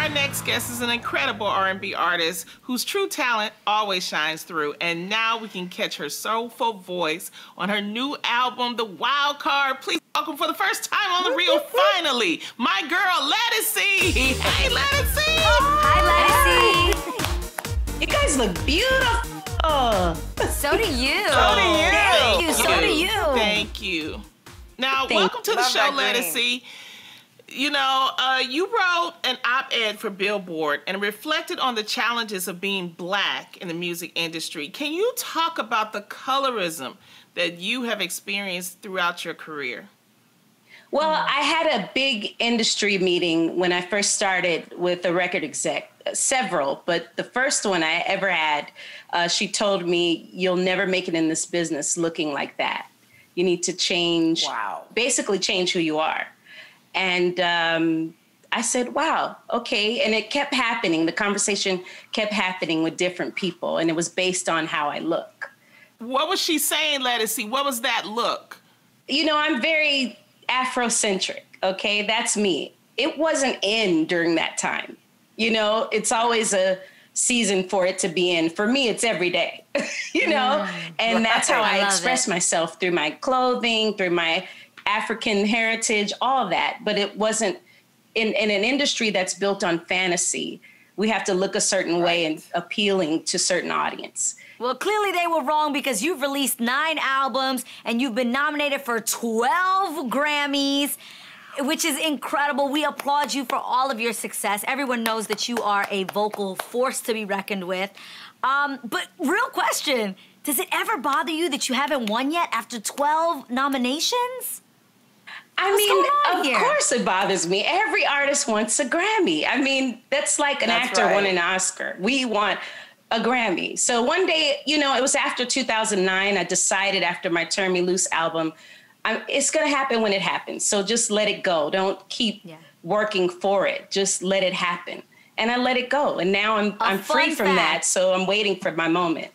Our next guest is an incredible R&B artist whose true talent always shines through, and now we can catch her soulful voice on her new album, The Wild Card. Please welcome for the first time on The Real, finally, my girl, Ledisi. Hey, Ledisi. Hi, Ledisi. You guys look beautiful. So do you. So do you. Thank you. So do you. Thank you. Now, welcome to the show, Ledisi. You know, you wrote an op-ed for Billboard and reflected on the challenges of being Black in the music industry. Can you talk about the colorism that you have experienced throughout your career? Well, I had a big industry meeting when I first started with a record exec, several, but the first one I ever had, she told me, you'll never make it in this business looking like that. You need to change, basically change who you are. And I said, wow, okay. And it kept happening. The conversation kept happening with different people, and it was based on how I look. What was she saying, Ledisi? What was that look? You know, I'm very Afrocentric, okay? That's me. It wasn't in during that time. You know, it's always a season for it to be in. For me, it's every day, you know? And that's how I express myself, through my clothing, through my African heritage, all that. But it wasn't in an industry that's built on fantasy. We have to look a certain way and appealing to certain audience. Well, clearly they were wrong, because you've released 9 albums and you've been nominated for 12 Grammys, which is incredible. We applaud you for all of your success. Everyone knows that you are a vocal force to be reckoned with. But real question, does it ever bother you that you haven't won yet after 12 nominations? I mean, of course it bothers me. Every artist wants a Grammy. I mean, that's like an actor wanting an Oscar. We want a Grammy. So one day, you know, it was after 2009, I decided after my Turn Me Loose album, it's going to happen when it happens. So just let it go. Don't keep working for it. Just let it happen. And I let it go. And now I'm free from that. So I'm waiting for my moment.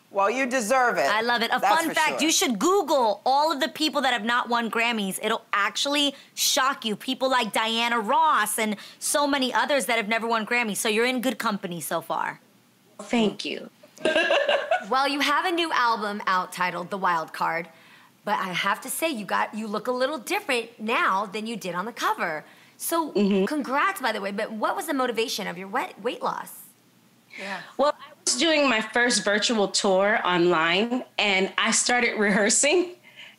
Well, you deserve it. I love it. A fun fact, you should Google all of the people that have not won Grammys. It'll actually shock you. People like Diana Ross and so many others that have never won Grammys. So you're in good company so far. Thank you. Well, you have a new album out titled The Wild Card, but I have to say you look a little different now than you did on the cover. So congrats, by the way, but what was the motivation of your weight loss? Yeah. Well, I was doing my first virtual tour online, and I started rehearsing,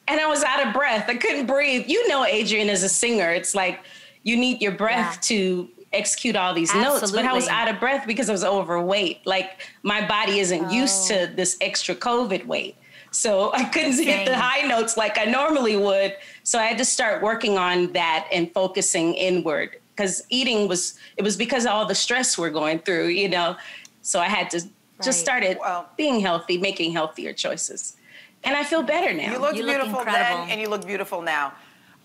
and I was out of breath. I couldn't breathe. You know, Adrienne, as a singer, it's like you need your breath to execute all these notes, but I was out of breath because I was overweight. Like, my body isn't used to this extra COVID weight. So I couldn't hit the high notes like I normally would. So I had to start working on that and focusing inward, because eating was because of all the stress we're going through, you know. So I had to just started being healthy, making healthier choices. And I feel better now. You looked beautiful then, and you look beautiful now.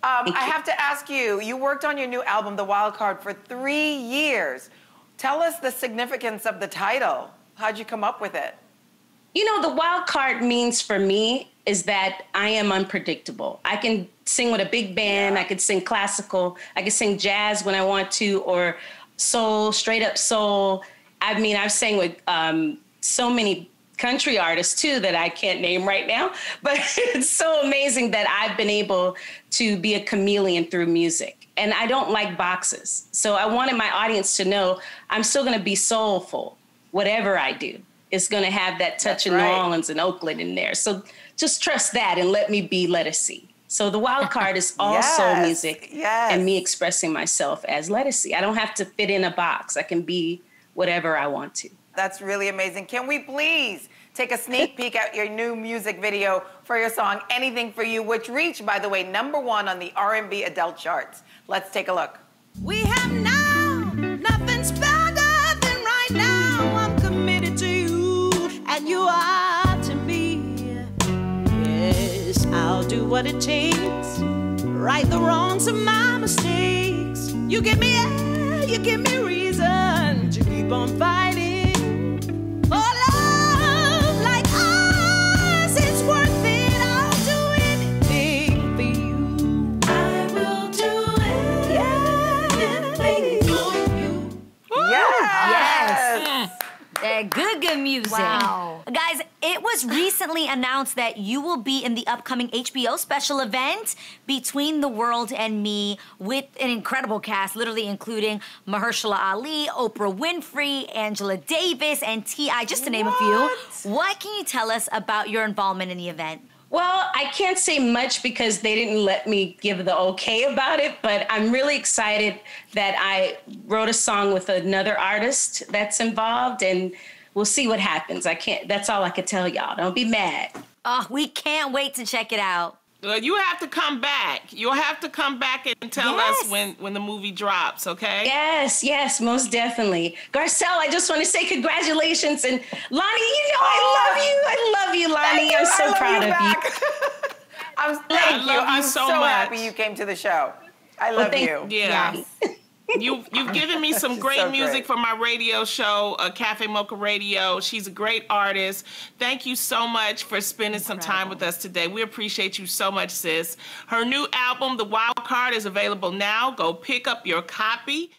I have to ask you, you worked on your new album, The Wild Card, for 3 years. Tell us the significance of the title. How'd you come up with it? You know, the wild card means for me is that I am unpredictable. I can sing with a big band. I could sing classical. I can sing jazz when I want to, or soul, straight up soul. I mean, I've sang with so many country artists too that I can't name right now, but it's so amazing that I've been able to be a chameleon through music. And I don't like boxes. So I wanted my audience to know I'm still gonna be soulful, whatever I do. It's gonna have that touch of New Orleans and Oakland in there. So just trust that and let me be Ledisi. So the wild card is all soul music and me expressing myself as Ledisi. I don't have to fit in a box. I can be whatever I want to. That's really amazing. Can we please take a sneak peek at your new music video for your song, Anything For You, which reached, by the way, #1 on the R&B adult charts. Let's take a look. We have now nothing's better than right now. I'm committed to you, and you are to me. Yes, I'll do what it takes, right the wrongs of my mistakes. You give me air, you give me reason to keep on fighting. Oh, love like ours is worth it. I'll do anything for you. I will do anything for you. Yes. Good music. Wow. Guys, it was recently announced that you will be in the upcoming HBO special event, Between the World and Me, with an incredible cast, literally including Mahershala Ali, Oprah Winfrey, Angela Davis, and T.I., just to name a few. What can you tell us about your involvement in the event? Well, I can't say much because they didn't let me give the okay about it, but I'm really excited that I wrote a song with another artist that's involved, and we'll see what happens. That's all I can tell y'all. Don't be mad. Oh, we can't wait to check it out. You have to come back. You'll have to come back and tell us when the movie drops, okay? Yes, most definitely. Garcelle, I just want to say congratulations. And Lonnie, I love you, Lonnie. I'm so proud of you. Thank you. I'm so so much. happy you came to the show. I love you. Yeah. You've given me some great music for my radio show, Cafe Mocha Radio. She's a great artist. Thank you so much for spending some time with us today. We appreciate you so much, sis. Her new album, The Wild Card, is available now. Go pick up your copy.